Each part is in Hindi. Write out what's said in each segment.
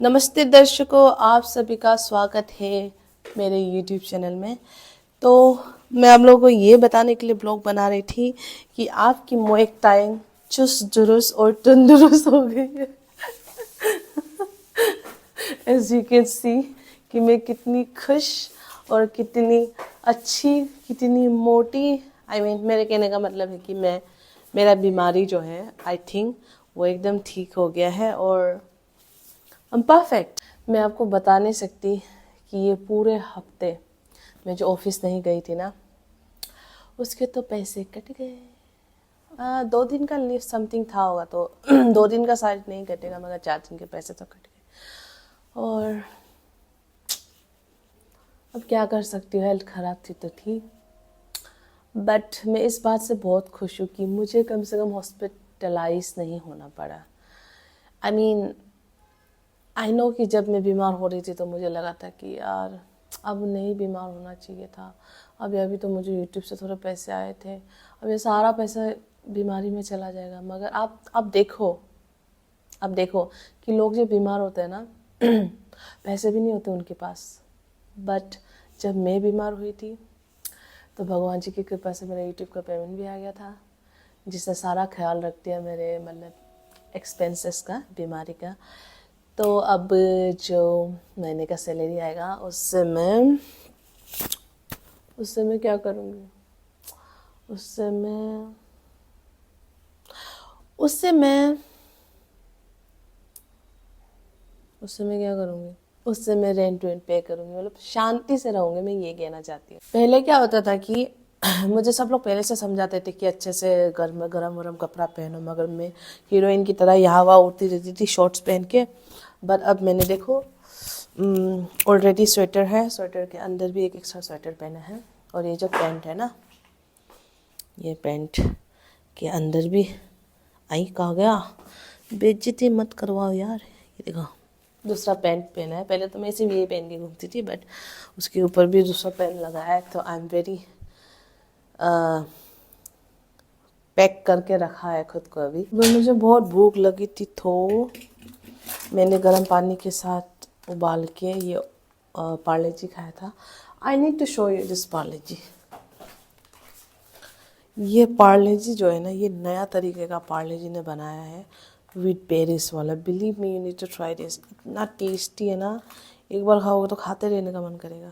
नमस्ते दर्शकों, आप सभी का स्वागत है मेरे YouTube चैनल में। तो मैं आप लोगों को ये बताने के लिए ब्लॉग बना रही थी कि आपकी मोएक टाइम चुस्त दुरुस्त और तंदुरुस्त हो गई है। एज यू कैन सी कि मैं कितनी खुश और कितनी अच्छी, कितनी मोटी। मेरे कहने का मतलब है कि मेरा बीमारी जो है आई थिंक वो एकदम ठीक हो गया है और परफेक्ट। मैं आपको बता नहीं सकती कि ये पूरे हफ्ते मैं जो ऑफिस नहीं गई थी ना, उसके तो पैसे कट गए। 2 दिन का लीव समथिंग था होगा तो 2 दिन का शायद नहीं कटेगा, मगर 4 दिन के पैसे तो कट गए। और अब क्या कर सकती हूँ, हेल्थ खराब थी तो थी। बट मैं इस बात से बहुत खुश हूँ कि मुझे कम से कम हॉस्पिटलाइज नहीं होना पड़ा। आई नो कि जब मैं बीमार हो रही थी तो मुझे लगा था कि यार अब नहीं बीमार होना चाहिए था। अभी तो मुझे यूट्यूब से थोड़े पैसे आए थे, अब ये सारा पैसा बीमारी में चला जाएगा। मगर अब देखो कि लोग जब बीमार होते हैं ना पैसे भी नहीं होते उनके पास। बट जब मैं बीमार हुई थी तो भगवान जी की कृपा से मेरा यूट्यूब का पेमेंट भी आ गया था, जिसने सारा ख्याल रख दिया मेरे मतलब एक्सपेंसेस का, बीमारी का। तो अब जो महीने का सैलरी आएगा उससे मैं क्या करूँगी, उससे मैं क्या करूँगी, उससे मैं रेंट वेंट पे करूँगी, मतलब शांति से रहूँगी। मैं ये कहना चाहती हूँ। पहले क्या होता था कि मुझे सब लोग पहले से समझाते थे कि अच्छे से गरम गरम कपड़ा पहनो, मगर मैं हीरोइन की तरह यहाँ वहाँ उड़ती रहती थी शॉर्ट्स पहन के। बट अब मैंने देखो ऑलरेडी स्वेटर है, स्वेटर के अंदर भी एक एक्स्ट्रा स्वेटर पहना है। और ये जो पैंट है ना, ये पैंट के अंदर भी आई कहा गया, बेइज्जती मत करवाओ यार। ये देखो दूसरा पैंट पहना है। पहले तो मैं सिर्फ ये पहन के घूमती थी, बट उसके ऊपर भी दूसरा पैंट लगाया है। तो आई एम वेरी पैक करके रखा है खुद को। अभी मुझे बहुत भूख लगी थी तो मैंने गर्म पानी के साथ उबाल के ये पार्ले जी खाया था। I need to show you this Parle G. ये पार्ले जी जो है ना, ये नया तरीके का पार्ले जी ने बनाया है विद पेरिस वाला। Believe me, you need to try this. इतना टेस्टी है ना, एक बार खाओगे तो खाते रहने का मन करेगा।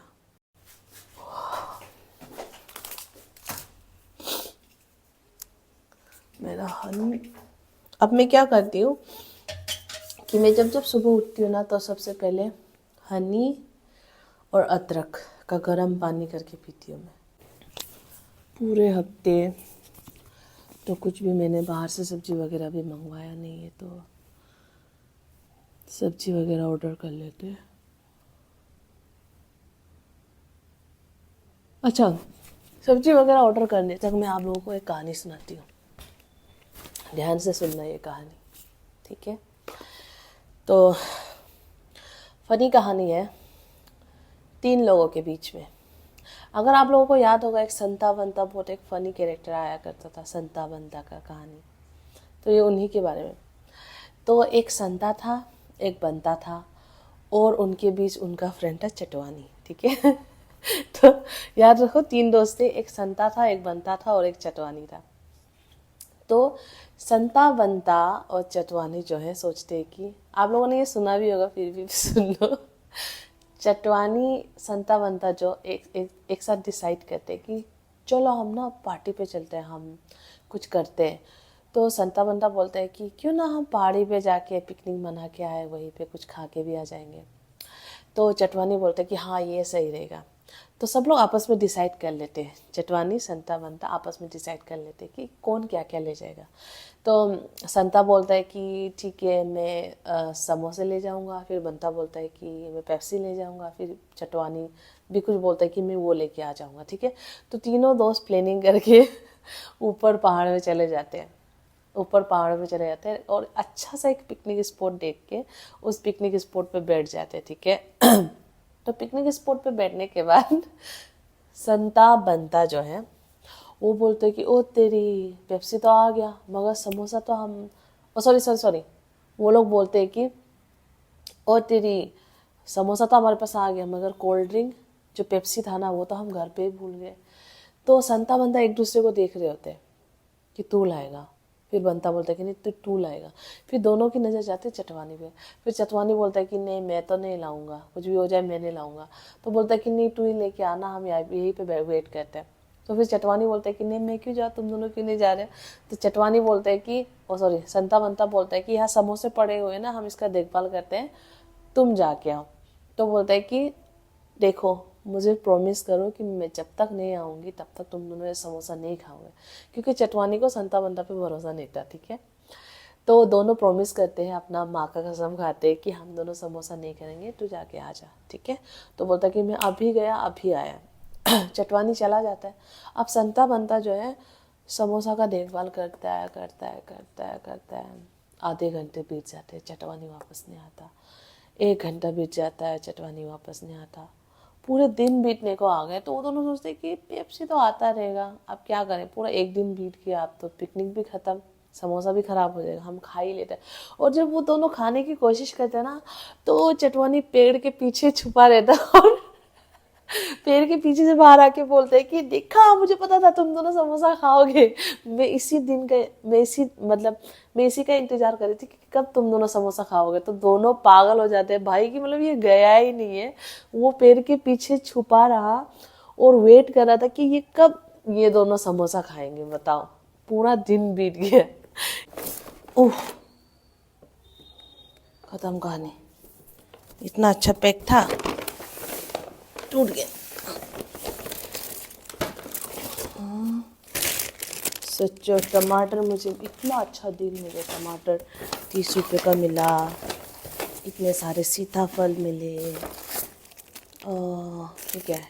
मेरा हनी। अब मैं क्या करती हूँ कि मैं जब सुबह उठती हूँ ना, तो सबसे पहले हनी और अदरक का गर्म पानी करके पीती हूँ मैं। पूरे हफ्ते तो कुछ भी मैंने बाहर से सब्जी वगैरह भी मंगवाया नहीं है, तो सब्जी वगैरह ऑर्डर कर लेते हैं। अच्छा, सब्जी वगैरह ऑर्डर करने तक मैं आप लोगों को एक कहानी सुनाती हूँ। ध्यान से सुनना ये कहानी, ठीक है? तो फनी कहानी है 3 लोगों के बीच में। अगर आप लोगों को याद होगा, एक संता बंता बहुत एक फनी कैरेक्टर आया करता था, संता बंता का कहानी। तो ये उन्हीं के बारे में। तो एक संता था, एक बंता था, और उनके बीच उनका फ्रेंड था चटवानी, ठीक है? तो याद रखो, 3 दोस्त थे, एक संता था, एक बंता था और एक चटवानी था। तो संता बंता और चटवानी जो है सोचते हैं कि, आप लोगों ने ये सुना भी होगा फिर भी सुन लो। चटवानी संता बंता जो एक साथ डिसाइड करते हैं कि चलो हम ना पार्टी पे चलते हैं, हम कुछ करते हैं। तो संता बंता बोलता है कि क्यों ना हम पहाड़ी पे जाके पिकनिक मना के आए, वहीं पे कुछ खा के भी आ जाएंगे। तो चटवानी बोलते हैं कि हाँ ये सही रहेगा। तो सब लोग आपस में डिसाइड कर लेते हैं, चटवानी संता बंता आपस में डिसाइड कर लेते हैं कि कौन क्या क्या ले जाएगा। तो संता बोलता है कि ठीक है मैं समोसे ले जाऊंगा, फिर बंता बोलता है कि मैं पेप्सी ले जाऊंगा, फिर चटवानी भी कुछ बोलता है कि मैं वो लेके आ जाऊंगा, ठीक है? तो 3 दोस्त प्लानिंग करके ऊपर पहाड़ में चले जाते हैं, ऊपर पहाड़ में चले जाते हैं और अच्छा सा एक पिकनिक स्पॉट देख के उस पिकनिक स्पॉट पे बैठ जाते हैं, ठीक है? तो पिकनिक स्पॉट पे बैठने के बाद संता बंता जो है वो बोलते हैं कि ओ तेरी पेप्सी तो आ गया, मगर समोसा तो हम, ओ सॉरी सॉरी सॉरी, वो लोग बोलते हैं कि और तेरी समोसा तो हमारे पास आ गया, मगर कोल्ड ड्रिंक जो पेप्सी था ना वो तो हम घर पे ही भूल गए। तो संता बंता एक दूसरे को देख रहे होते हैं कि तू लाएगा, फिर बंता बोलता है कि नहीं तू लाएगा, फिर दोनों की नज़र जाती है चटवानी पे। फिर चटवानी बोलता है कि नहीं मैं तो नहीं लाऊंगा, कुछ भी हो जाए मैं नहीं लाऊंगा। तो बोलता है कि नहीं तू ही लेके आना, हम यहीं पे वेट करते हैं। तो फिर चटवानी बोलता है कि नहीं मैं क्यों जाऊँ, तुम दोनों क्यों नहीं जा रहे। तो चटवानी बोलता है कि सॉरी संता बंता बोलता है कि यहाँ समोसे पड़े हुए हैं ना, हम इसका देखभाल करते हैं, तुम जाके आओ। तो बोलता है कि देखो मुझे प्रॉमिस करो कि मैं जब तक नहीं आऊँगी तब तक तुम दोनों ये समोसा नहीं खाओगे, क्योंकि चटवानी को संता बंता पे भरोसा नहीं था। ठीक है, तो दोनों प्रॉमिस करते हैं, अपना माँ का कसम खाते हैं कि हम दोनों समोसा नहीं करेंगे, तू जाके आ जा। ठीक है, तो बोलता है कि मैं अभी गया अभी आया। चटवानी चला जाता है। अब संता बंता जो है समोसा का देखभाल करता है। आधे घंटे बीत जाते हैं, चटवानी वापस नहीं आता। 1 घंटा बीत जाता है, चटवानी वापस नहीं आता। पूरे दिन बीतने को आ गए। तो वो दोनों सोचते कि पेप्सी तो आता रहेगा, अब क्या करें, पूरा एक दिन बीत गया, अब तो पिकनिक भी ख़त्म, समोसा भी ख़राब हो जाएगा, हम खा ही लेते हैं। और जब वो दोनों खाने की कोशिश करते हैं ना, तो चटवानी पेड़ के पीछे छुपा रहता है और पेड़ के पीछे से बाहर आके बोलते हैं कि देखा मुझे पता था तुम दोनों समोसा खाओगे, मैं इसी का इंतजार कर रही थी कि कब तुम दोनों समोसा खाओगे। तो दोनों पागल हो जाते हैं भाई कि मतलब ये गया ही नहीं है, वो पेड़ के पीछे छुपा रहा और वेट कर रहा था कि ये कब ये दोनों समोसा खाएंगे। बताओ, पूरा दिन बीत गया। उफ, खत्म कहानी। इतना अच्छा पैक था, टूट गया। सच्चो टमाटर मुझे इतना अच्छा दिन मुझे टमाटर 30 रुपये का मिला, इतने सारे सीताफल मिले, ठीक है,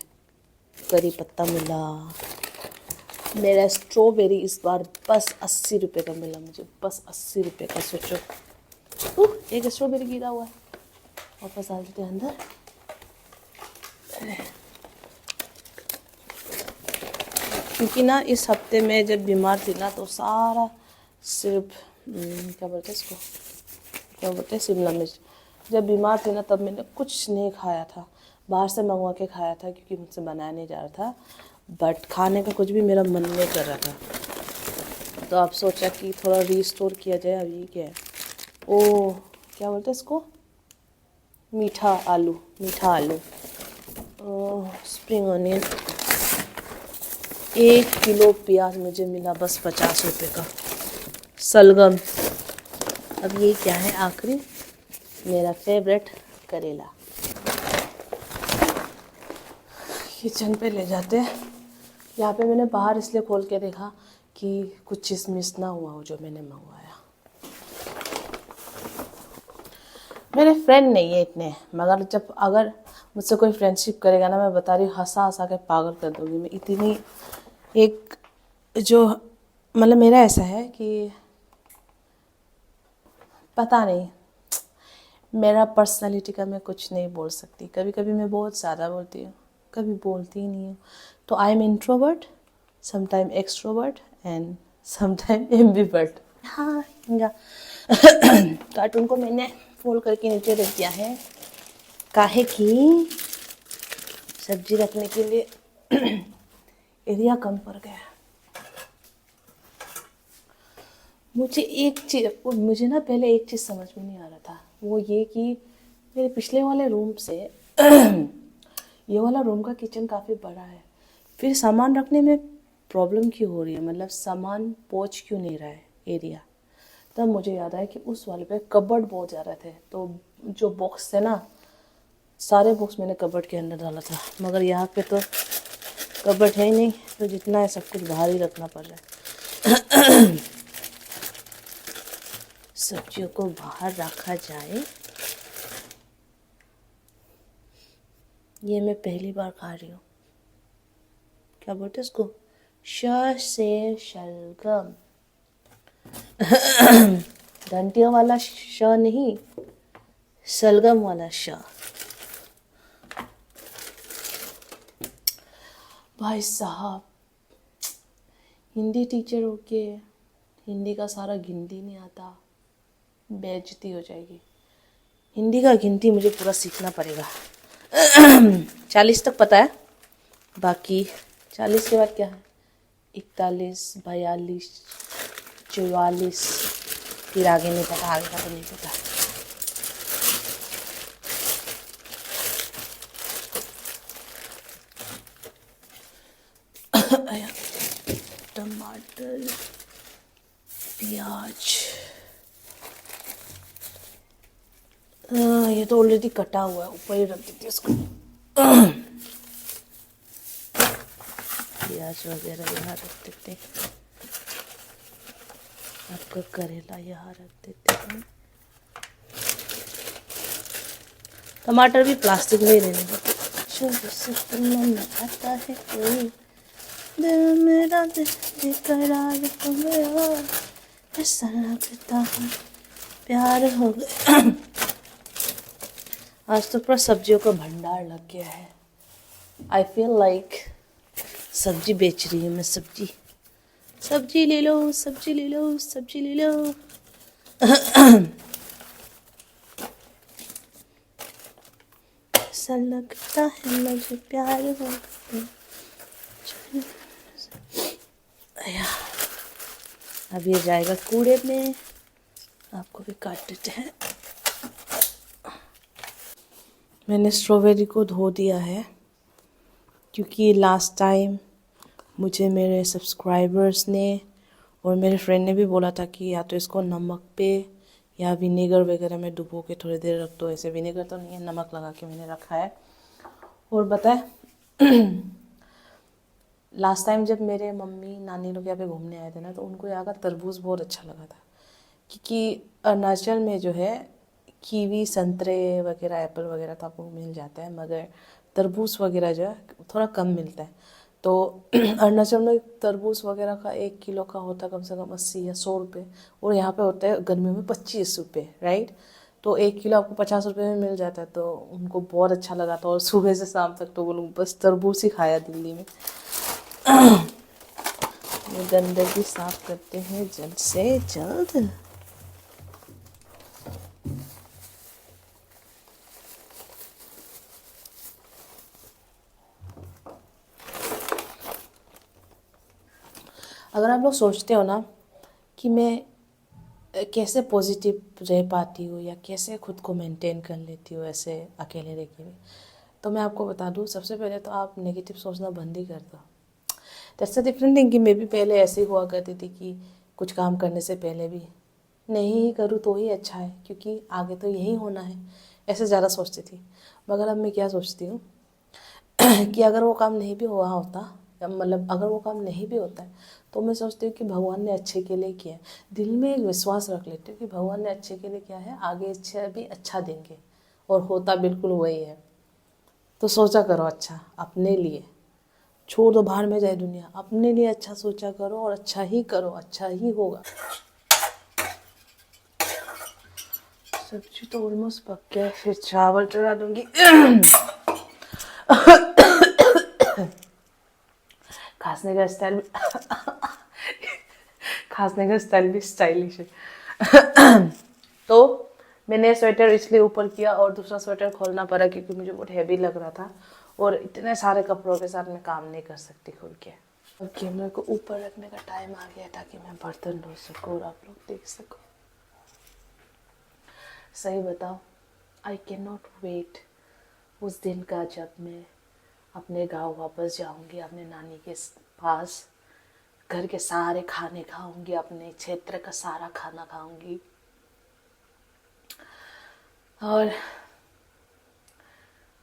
करी पत्ता मिला। मेरा स्ट्रॉबेरी इस बार बस 80 रुपये का मिला मुझे, बस 80 रुपये का। सोचो एक स्ट्रॉबेरी गिरा हुआ है, वापस आ जाते अंदर। क्योंकि ना इस हफ्ते में जब बीमार थी ना, तो सारा सिर्फ क्या बोलते हैं इसको, क्या बोलते हैं, शिमला मिर्च। जब बीमार थी ना तब मैंने कुछ नहीं खाया था, बाहर से मंगवा के खाया था क्योंकि मुझसे बनाया नहीं जा रहा था, बट खाने का कुछ भी मेरा मन नहीं कर रहा था। तो अब सोचा कि थोड़ा रीस्टोर किया जाए। अब ये क्या है, ओ क्या बोलते हैं इसको, मीठा आलू, स्प्रिंग ऑनियन। 1 किलो प्याज मुझे मिला बस 50 रुपये का। सलगम। अब ये क्या है, आखिरी मेरा फेवरेट करेला। किचन पे ले जाते हैं। यहाँ पे मैंने बाहर इसलिए खोल के देखा कि कुछ चीज़ मिस ना हुआ हो जो मैंने मंगवाया। मेरे फ्रेंड नहीं है इतने, मगर अगर मुझसे कोई फ्रेंडशिप करेगा ना, मैं बता रही हूँ हंसा हंसा के पागल कर दूँगी मैं। इतनी एक जो मतलब मेरा ऐसा है कि पता नहीं, मेरा पर्सनालिटी का मैं कुछ नहीं बोल सकती। कभी कभी मैं बहुत ज़्यादा बोलती हूँ, कभी बोलती ही नहीं हूँ। तो I am introvert, sometime extrovert and sometime ambivert. हाँ या कार्टून को मैंने फोल्ड करके नीचे रख दिया है, काहे की सब्जी रखने के लिए एरिया कम पड़ गया। मुझे ना पहले एक चीज़ समझ में नहीं आ रहा था, वो ये कि मेरे पिछले वाले रूम से ये वाला रूम का किचन काफ़ी बड़ा है, फिर सामान रखने में प्रॉब्लम क्यों हो रही है, मतलब सामान पहुँच क्यों नहीं रहा है एरिया। तब मुझे याद आया कि उस वाले पे कबर्ड बहुत ज़्यादा थे, तो जो बॉक्स थे ना, सारे बॉक्स मैंने कबर्ड के अंदर डाला था, मगर यहाँ पे तो कबर्ड है ही नहीं, तो जितना है सब कुछ बाहर ही रखना पड़ रहा है। सब्जियों को बाहर रखा जाए, ये मैं पहली बार खा रही हूँ। क्या बोलते इसको, श से शलगम। घंटियों वाला श नहीं, शलगम वाला श। भाई साहब, हिंदी टीचर होके हिंदी का सारा गिनती नहीं आता, बेइज्जती हो जाएगी। हिंदी का गिनती मुझे पूरा सीखना पड़ेगा। 40 तक पता है, बाकी 40 के बाद क्या है, 41, 42, 44, फिर आगे नहीं पता, आगे का तो नहीं पता। टमाटर, प्याज, ये तो ऑलरेडी कटा हुआ है, ऊपर ही रख देती है इसको। प्याज वगैरह यहाँ रख देते हैं, आपका करेला यहाँ रख देते हैं। टमाटर भी प्लास्टिक में ही रहने देते। मन आता है कोई दिल मेरा दिल करार हो गया, ऐसा लगता है प्यार हो गया। आज तो पूरा सब्जियों का भंडार लग गया है। आई फील लाइक सब्जी बेच रही हूँ मैं। सब्जी ले लो, सब्जी ले लो, सब्जी ले लो। ऐसा लगता है मुझे प्यार हो गया। अब ये जाएगा कूड़े में, आपको भी काट देते हैं। मैंने स्ट्रॉबेरी को धो दिया है, क्योंकि लास्ट टाइम मुझे मेरे सब्सक्राइबर्स ने और मेरे फ्रेंड ने भी बोला था कि या तो इसको नमक पे या विनेगर वगैरह में डुबो के थोड़ी देर रख दो। ऐसे विनेगर तो नहीं है, नमक लगा के मैंने रखा है। और बताए लास्ट टाइम जब मेरे मम्मी नानी लोग यहाँ पे घूमने आए थे ना, तो उनको यहाँ का तरबूज बहुत अच्छा लगा था, क्योंकि अरुणाचल में जो है कीवी, संतरे वगैरह, एप्पल वगैरह तो आपको मिल जाता है, मगर तरबूज वगैरह जो है थोड़ा कम मिलता है। तो अरुणाचल में तरबूज वगैरह का 1 किलो का होता है कम से कम 80 या 100 रुपये, और यहाँ पे होता है गर्मियों में 25 रुपये, राइट। तो 1 किलो आपको 50 रुपये में मिल जाता है। तो उनको बहुत अच्छा लगा था, और सुबह से शाम तक तो वो लोग बस तरबूज ही खाया दिल्ली में। ये गंदगी साफ करते हैं जल्द से जल्द। अगर आप लोग सोचते हो ना कि मैं कैसे पॉजिटिव रह पाती हूँ या कैसे खुद को मेंटेन कर लेती हूँ ऐसे अकेले रह के, तो मैं आपको बता दूँ, सबसे पहले तो आप नेगेटिव सोचना बंद ही कर दो। दैट्स अ डिफरेंट थिंग कि मैं भी पहले ऐसे ही हुआ करती थी कि कुछ काम करने से पहले भी नहीं करूँ तो ही अच्छा है, क्योंकि आगे तो यही होना है, ऐसे ज़्यादा सोचती थी। मगर अब मैं क्या सोचती हूँ कि अगर वो काम नहीं भी हुआ होता, मतलब अगर वो काम नहीं भी होता है, तो मैं सोचती हूँ कि भगवान ने अच्छे के लिए किया है। दिल में एक विश्वास रख लेती हूँ कि भगवान ने अच्छे के लिए किया है, आगे अच्छा भी अच्छा देंगे, और होता बिल्कुल वही है। तो सोचा करो अच्छा अपने लिए, छोड़ दो बाहर में जाए दुनिया, अपने लिए अच्छा सोचा करो और अच्छा ही करो, अच्छा ही होगा। सब्जी तो ऑलमोस्ट पक गया है, फिर चावल चढ़ा दूंगी। खांसने का स्टाइल खांसने का स्टाइल भी स्टाइलिश है। तो मैंने स्वेटर इसलिए ऊपर किया और दूसरा स्वेटर खोलना पड़ा क्योंकि मुझे बहुत हैवी लग रहा था, और इतने सारे कपड़ों के साथ मैं काम नहीं कर सकती खुल के। ओके, मेरे को ऊपर रखने का टाइम आ गया ताकि मैं बर्तन धो सकूँ और आप लोग देख सको। सही बताओ, आई कैन नॉट वेट उस दिन का जब मैं अपने गांव वापस जाऊंगी, अपने नानी के पास, घर के सारे खाने खाऊंगी, अपने क्षेत्र का सारा खाना खाऊंगी, और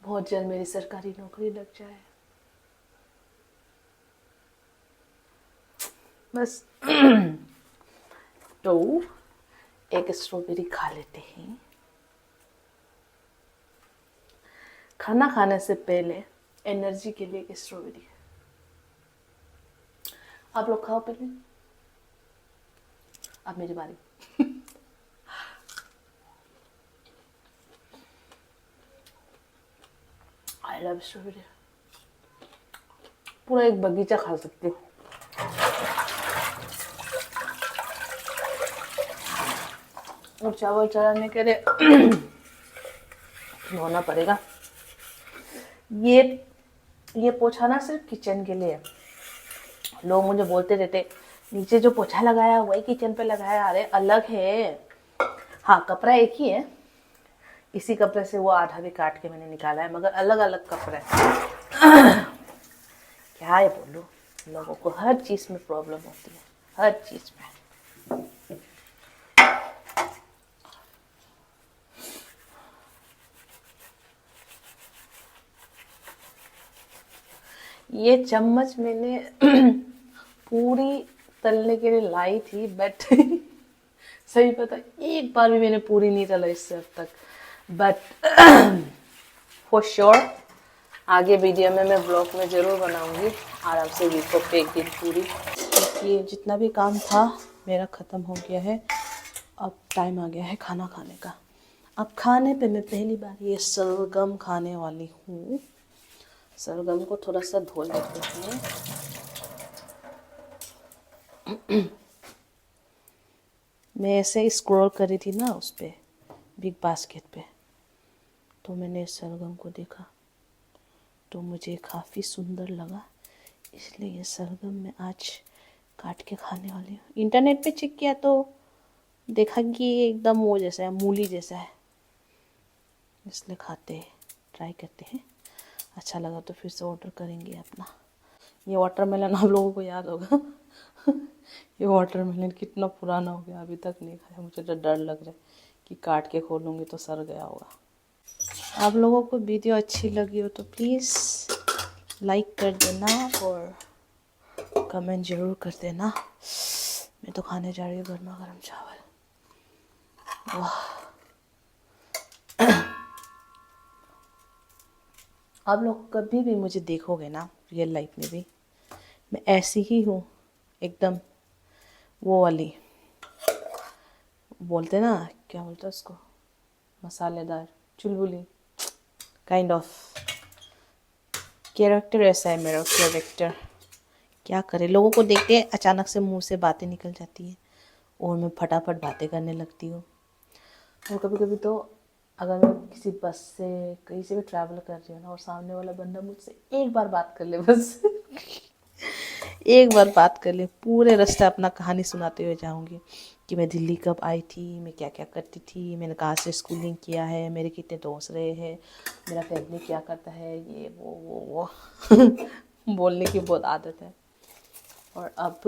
बहुत जल्द मेरी सरकारी नौकरी लग जाए बस। तो एक स्ट्रॉबेरी खा लेते हैं। खाना खाने से पहले एनर्जी के लिए एक स्ट्रॉबेरी। आप लोग खाओ पहले, अब मेरी बारी। आई लव स्ट्रॉबेरी, पूरा एक बगीचा खा सकती हूँ। और चावल चढ़ाने के लिए धोना पड़ेगा। ये पोछा ना सिर्फ किचन के लिए है। लोग मुझे बोलते रहते नीचे जो पोछा लगाया वही किचन पे लगाया। अरे अलग है। हाँ, कपड़ा एक ही है, इसी कपड़े से वो आधा भी काट के मैंने निकाला है, मगर अलग अलग कपड़े। क्या है बोलूं, लोगों को हर चीज में प्रॉब्लम होती है, हर चीज में। ये चम्मच मैंने पूरी तलने के लिए लाई थी, बट सही पता एक बार भी मैंने पूरी नहीं तला इससे अब तक। बट फॉर श्योर आगे वीडियो में मैं ब्लॉग में ज़रूर बनाऊंगी आराम से वीक पे एक दिन पूरी। ये जितना भी काम था मेरा ख़त्म हो गया है। अब टाइम आ गया है खाना खाने का। अब खाने पे मैं पहली बार ये सलगम खाने वाली हूँ। सलगम को थोड़ा सा धो लेते हैं। मैं ऐसे स्क्रॉल कर रही थी ना उस पर बिग बास्केट पे, तो मैंने सलगम को देखा तो मुझे काफ़ी सुंदर लगा, इसलिए ये सलगम मैं आज काट के खाने वाली हूँ। इंटरनेट पे चेक किया तो देखा कि ये एकदम वो जैसा है, मूली जैसा है, इसलिए खाते हैं, ट्राई करते हैं। अच्छा लगा तो फिर से ऑर्डर करेंगे अपना। ये वाटरमेलन आप लोगों को याद होगा ये वाटरमेलन कितना पुराना हो गया, अभी तक नहीं खाया। मुझे तो डर लग रहा है कि काट के खोलूँगी तो सड़ गया होगा। आप लोगों को वीडियो अच्छी लगी हो तो प्लीज़ लाइक कर देना और कमेंट ज़रूर कर देना। मैं तो खाने जा रही हूँ गर्मा गर्म चावल। वाह। आप लोग कभी भी मुझे देखोगे ना रियल लाइफ में भी, मैं ऐसी ही हूँ, एकदम वो वाली, बोलते ना क्या बोलते हैं उसको, मसालेदार, चुलबुली काइंड ऑफ कैरेक्टर। ऐसा है मेरा कैरेक्टर। क्या करे, लोगों को देख के अचानक से मुंह से बातें निकल जाती हैं और मैं फटाफट बातें करने लगती हूँ। और कभी कभी तो अगर मैं किसी बस से कहीं से भी ट्रैवल कर रही हूँ ना और सामने वाला बंदा मुझसे एक बार बात कर ले, बस एक बार बात कर ले, पूरे रास्ते अपना कहानी सुनाते हुए जाऊंगी कि मैं दिल्ली कब आई थी, मैं क्या क्या करती थी, मैंने कहाँ से स्कूलिंग किया है, मेरे कितने दोस्त रहे हैं, मेरा फैमिली क्या करता है, ये वो बोलने की बहुत आदत है। और अब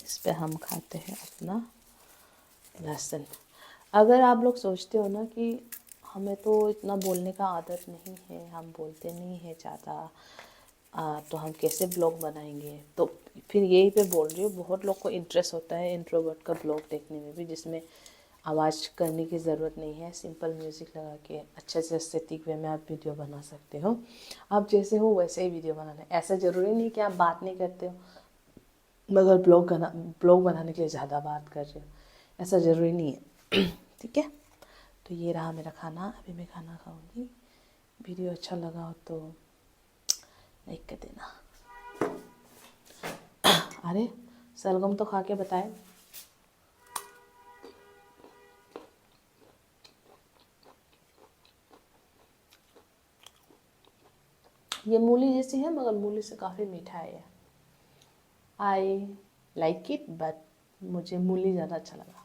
इस पे हम खाते हैं अपना लहसुन। अगर आप लोग सोचते हो ना कि हमें तो इतना बोलने का आदत नहीं है, हम बोलते नहीं है ज़्यादा, तो हम कैसे ब्लॉग बनाएंगे, तो फिर यही पे बोल रही हूँ। बहुत लोग को इंटरेस्ट होता है इंट्रोवर्ट का ब्लॉग देखने में भी, जिसमें आवाज़ करने की ज़रूरत नहीं है, सिंपल म्यूज़िक लगा के अच्छे से एस्थेटिक वे में आप वीडियो बना सकते हो। आप जैसे हो वैसे ही वीडियो बनाना है। ऐसा ज़रूरी नहीं कि आप बात नहीं करते हो मगर ब्लॉग बनाने के लिए ज़्यादा बात कर रहे हो, ऐसा ज़रूरी नहीं है। ठीक है, तो ये रहा मेरा खाना। अभी मैं खाना खाऊंगी। वीडियो अच्छा लगा हो तो लाइक कर देना। अरे सलगम तो खा के बताए। ये मूली जैसी है मगर मूली से काफ़ी मीठा है। आई लाइक इट, बट मुझे मूली ज़्यादा अच्छा लगा।